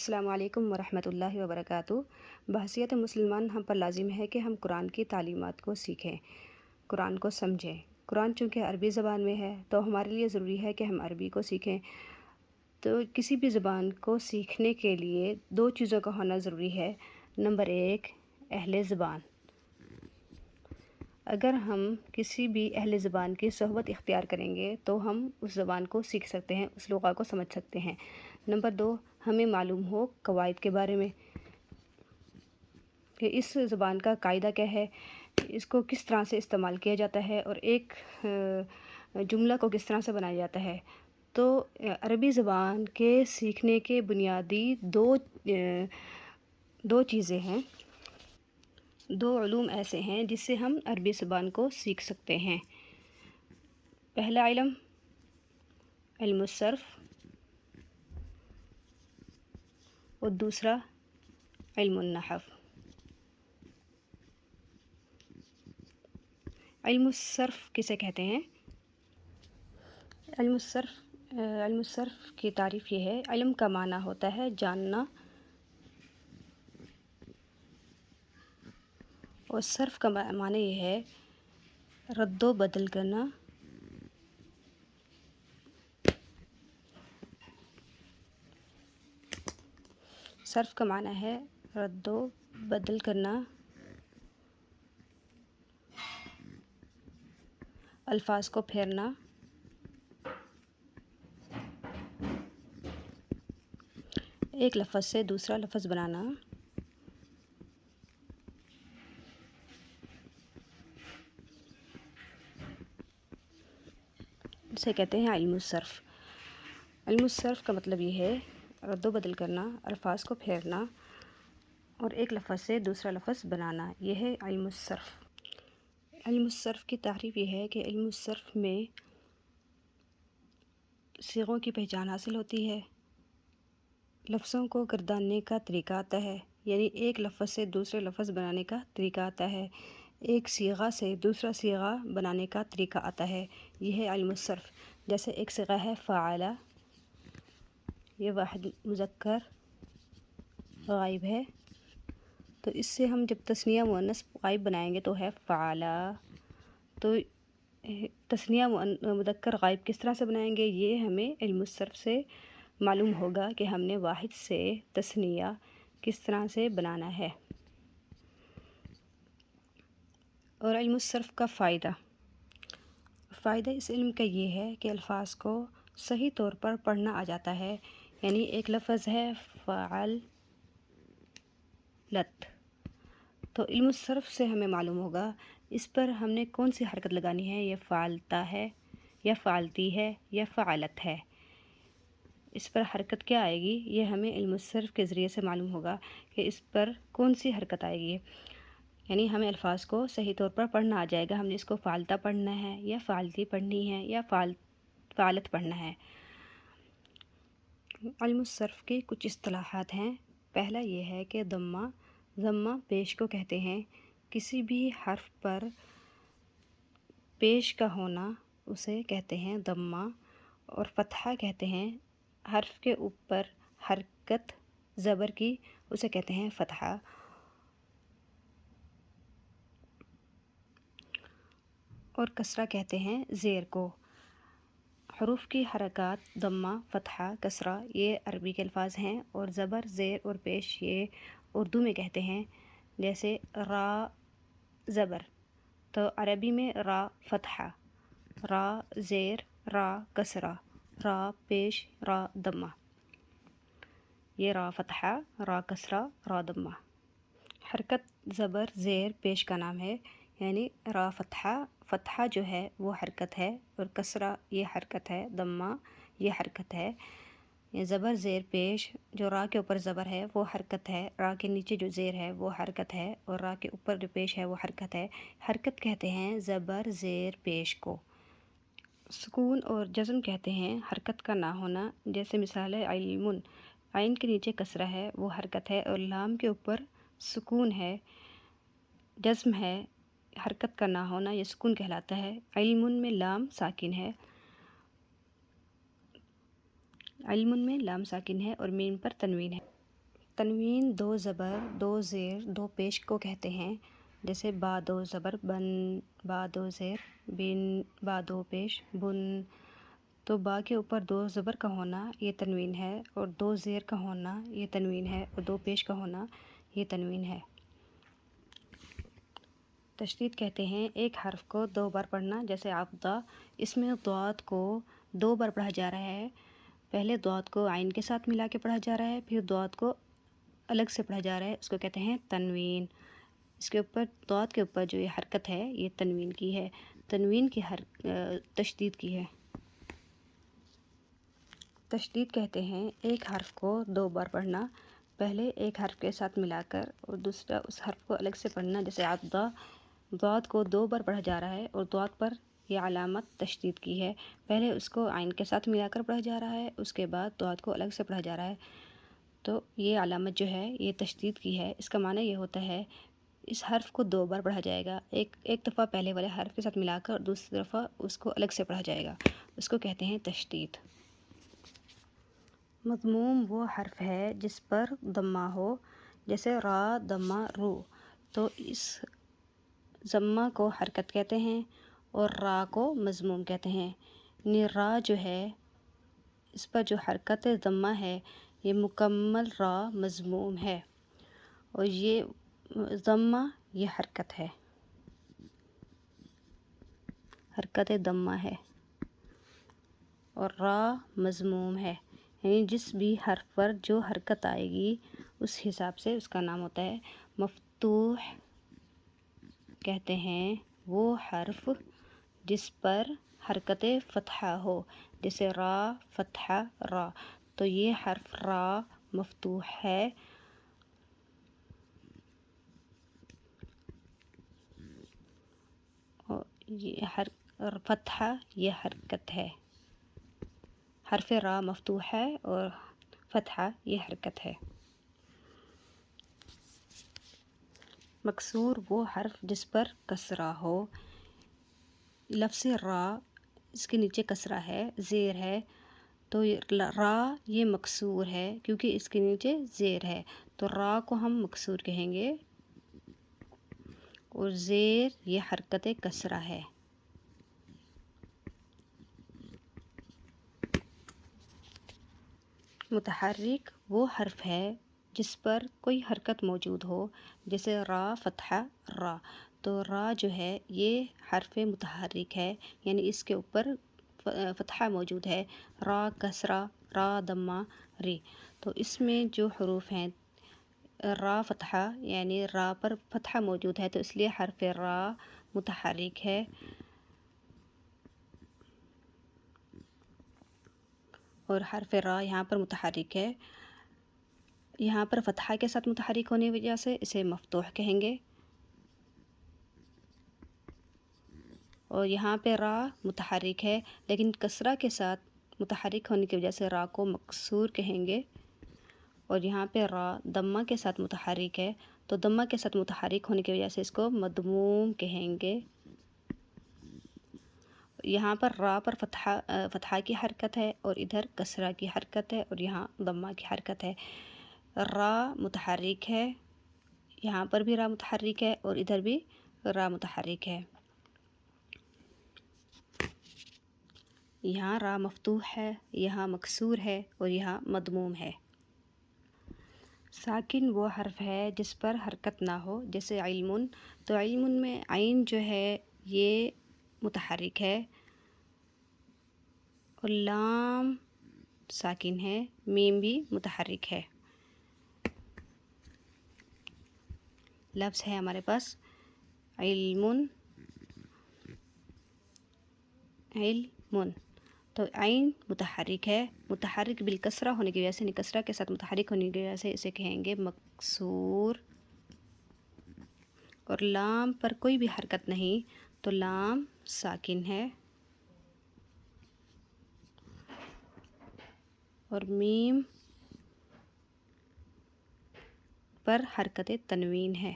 السلام علیکم ورحمۃ اللہ وبرکاتہ۔ بحیثیت مسلمان ہم پر لازم ہے کہ ہم قرآن کی تعلیمات کو سیکھیں، قرآن کو سمجھیں۔ قرآن چونکہ عربی زبان میں ہے تو ہمارے لیے ضروری ہے کہ ہم عربی کو سیکھیں۔ تو کسی بھی زبان کو سیکھنے کے لیے دو چیزوں کا ہونا ضروری ہے۔ نمبر 1، اہل زبان۔ اگر ہم کسی بھی اہل زبان کی صحبت اختیار کریں گے تو ہم اس زبان کو سیکھ سکتے ہیں، اس لغت کو سمجھ سکتے ہیں۔ نمبر 2، ہمیں معلوم ہو قواعد کے بارے میں کہ اس زبان کا قاعدہ کیا ہے، اس کو کس طرح سے استعمال کیا جاتا ہے اور ایک جملہ کو کس طرح سے بنایا جاتا ہے۔ تو عربی زبان کے سیکھنے کے بنیادی دو چیزیں ہیں، دو علوم ایسے ہیں جس سے ہم عربی زبان کو سیکھ سکتے ہیں۔ پہلا علم الصرف اور دوسرا علم النحو۔ علم الصرف کسے کہتے ہیں؟ علم الصرف کی تعریف یہ ہے، علم کا معنی ہوتا ہے جاننا، اور صرف کا معنی یہ ہے رد و بدل کرنا، صرف کا معنی ہے رد و بدل کرنا، الفاظ کو پھیرنا، ایک لفظ سے دوسرا لفظ بنانا، اسے کہتے ہیں علم الصرف۔ علم الصرف کا مطلب یہ ہے رد و بدل کرنا، الفاظ کو پھیرنا اور ایک لفظ سے دوسرا لفظ بنانا، یہ ہے علم الصرف۔ علم الصرف کی تعریف یہ ہے کہ علم الصرف میں صیغوں کی پہچان حاصل ہوتی ہے، لفظوں کو گرداننے کا طریقہ آتا ہے، یعنی ایک لفظ سے دوسرے لفظ بنانے کا طریقہ آتا ہے، ایک صیغہ سے دوسرا صیغہ بنانے کا طریقہ آتا ہے، یہ ہے علم الصرف۔ جیسے ایک صیغہ ہے فعل، یہ واحد مذکر غائب ہے، تو اس سے ہم جب تثنیہ مؤنث غائب بنائیں گے تو ہے فعلا۔ تو تثنیہ مذکر غائب کس طرح سے بنائیں گے، یہ ہمیں علم الصرف سے معلوم ہوگا کہ ہم نے واحد سے تثنیہ کس طرح سے بنانا ہے۔ اور علم الصرف کا فائدہ اس علم کا یہ ہے کہ الفاظ کو صحیح طور پر پڑھنا آ جاتا ہے، یعنی ایک لفظ ہے فعلت، تو علم الصرف سے ہمیں معلوم ہوگا اس پر ہم نے کون سی حرکت لگانی ہے، یہ فعلتا ہے یا فعلتی ہے یا فعلت ہے، اس پر حرکت کیا آئے گی، یہ ہمیں علم الصرف کے ذریعے سے معلوم ہوگا کہ اس پر کون سی حرکت آئے گی، یعنی ہمیں الفاظ کو صحیح طور پر پڑھنا آ جائے گا، ہم نے اس کو فعلتا پڑھنا ہے یا فعلتی پڑھنی ہے یا فعلت پڑھنا ہے۔ علم الصرف کی کچھ اصطلاحات ہیں۔ پہلا یہ ہے کہ ضمہ پیش کو کہتے ہیں، کسی بھی حرف پر پیش کا ہونا اسے کہتے ہیں ضمہ، اور فتحہ کہتے ہیں حرف کے اوپر حرکت زبر کی، اسے کہتے ہیں فتحہ، اور کسرہ کہتے ہیں زیر کو۔ حروف کی حرکات ضمہ، فتحہ، کسرہ یہ عربی کے الفاظ ہیں، اور زبر، زیر اور پیش یہ اردو میں کہتے ہیں۔ جیسے را زبر تو عربی میں را فتحہ، را زیر، را کسرہ، را پیش، را ضمہ، یہ را فتحہ، را کسرہ، را ضمہ۔ حرکت زبر زیر پیش کا نام ہے، یعنی را فتحہ جو ہے وہ حرکت ہے، اور کسرہ یہ حرکت ہے، ضمہ یہ حرکت ہے۔ یہ زبر زیر پیش جو را کے اوپر زبر ہے وہ حرکت ہے، را کے نیچے جو زیر ہے وہ حرکت ہے، اور را کے اوپر جو پیش ہے وہ حرکت ہے۔ حرکت کہتے ہیں زبر زیر پیش کو۔ سکون اور جزم کہتے ہیں حرکت کا نہ ہونا، جیسے مثال ہے علم، عین کے نیچے کسرہ ہے وہ حرکت ہے، اور لام کے اوپر سکون ہے، جزم ہے، حرکت کا نہ ہونا یہ سکون کہلاتا ہے۔ علم میں لام ساکن ہے، اور میم پر تنوین ہے۔ تنوین دو زبر، دو زیر، دو پیش کو کہتے ہیں، جیسے با دو زبر بن، با دو زیر بن، با دو پیش بن۔ تو با کے اوپر دو زبر کا ہونا یہ تنوین ہے، اور دو زیر کا ہونا یہ تنوین ہے، اور دو پیش کا ہونا یہ تنوین ہے۔ تشدید کہتے ہیں ایک حرف کو دو بار پڑھنا، جیسے عبدہ، اس میں ضاد کو دو بار پڑھا جا رہا ہے۔ پہلے ضاد کو عین کے ساتھ ملا کے پڑھا جا رہا ہے، پھر ضاد کو الگ سے پڑھا جا رہا ہے، اس کو کہتے ہیں تنوین۔ اس کے اوپر ضاد کے اوپر جو یہ حرکت ہے یہ تنوین کی ہے، تنوین کی تشدید کی ہے۔ تشدید کہتے ہیں ایک حرف کو دو بار پڑھنا، پہلے ایک حرف کے ساتھ ملا کر اور دوسرا اس حرف کو الگ سے پڑھنا، جیسے عبدہ، ضاد کو دو بار پڑھا جا رہا ہے اور ضاد پر یہ علامت تشدید کی ہے، پہلے اس کو عین کے ساتھ ملا کر پڑھا جا رہا ہے، اس کے بعد ضاد کو الگ سے پڑھا جا رہا ہے، تو یہ علامت جو ہے یہ تشدید کی ہے۔ اس کا معنی یہ ہوتا ہے اس حرف کو دو بار پڑھا جائے گا، ایک دفعہ پہلے والے حرف کے ساتھ ملا کر دوسری دفعہ اس کو الگ سے پڑھا جائے گا، اس کو کہتے ہیں تشدید۔ مضموم وہ حرف ہے جس پر ضمہ ہو، جیسے را ضمہ رو، تو اس ضمہ کو حرکت کہتے ہیں اور را کو مضموم کہتے ہیں۔ یعنی را جو ہے اس پر جو حرکت ضمہ ہے یہ مکمل را مضموم ہے، اور یہ ضمہ یہ حرکت ہے، حرکت ضمہ ہے، اور را مضموم ہے، یعنی جس بھی حرف پر جو حرکت آئے گی اس حساب سے اس کا نام ہوتا ہے۔ مفتوح کہتے ہیں وہ حرف جس پر حرکت فتحہ ہو، جیسے را فتحہ را، تو یہ حرف را مفتوح ہے، اور یہ فتحہ یہ حرکت ہے، حرف را مفتوح ہے اور فتحہ یہ حرکت ہے۔ مکسور وہ حرف جس پر کسرہ ہو، لفظ را اس کے نیچے کسرہ ہے، زیر ہے، تو را یہ مکسور ہے کیونکہ اس کے نیچے زیر ہے، تو را کو ہم مکسور کہیں گے، اور زیر یہ حرکت کسرہ ہے۔ متحرک وہ حرف ہے جس پر کوئی حرکت موجود ہو، جیسے را فتحہ را، تو را جو ہے یہ حرف متحرک ہے، یعنی اس کے اوپر فتحہ موجود ہے، را کسرہ را ضمہ ری، تو اس میں جو حروف ہیں را فتحہ یعنی را پر فتحہ موجود ہے، تو اس لیے حرف را متحرک ہے، اور حرف را یہاں پر متحرک ہے، یہاں پر فتحہ کے ساتھ متحرک ہونے کی وجہ سے اسے مفتوح کہیں گے، اور یہاں پہ را متحرک ہے لیکن کسرہ کے ساتھ متحرک ہونے کی وجہ سے را کو مکسور کہیں گے، اور یہاں پہ را ضمہ کے ساتھ متحرک ہے تو ضمہ کے ساتھ متحرک ہونے کی وجہ سے اس کو مضموم کہیں گے۔ یہاں پر را پر فتحہ کی حرکت ہے اور ادھر کسرہ کی حرکت ہے اور یہاں ضمہ کی حرکت ہے، را متحرک ہے، یہاں پر بھی را متحرک ہے اور ادھر بھی را متحرک ہے، یہاں را مفتوح ہے، یہاں مکسور ہے اور یہاں مضموم ہے۔ ساکن وہ حرف ہے جس پر حرکت نہ ہو، جیسے علم، تو علم میں عین جو ہے یہ متحرک ہے اور لام ساکن ہے، میم بھی متحرک ہے۔ لفظ ہے ہمارے پاس علم، علم، تو عین متحرک ہے، متحرک بالکسرہ ہونے کی وجہ سے، کسرہ کے ساتھ متحرک ہونے کی وجہ سے اسے کہیں گے مکسور، اور لام پر کوئی بھی حرکت نہیں تو لام ساکن ہے، اور میم پر حرکت تنوین ہے۔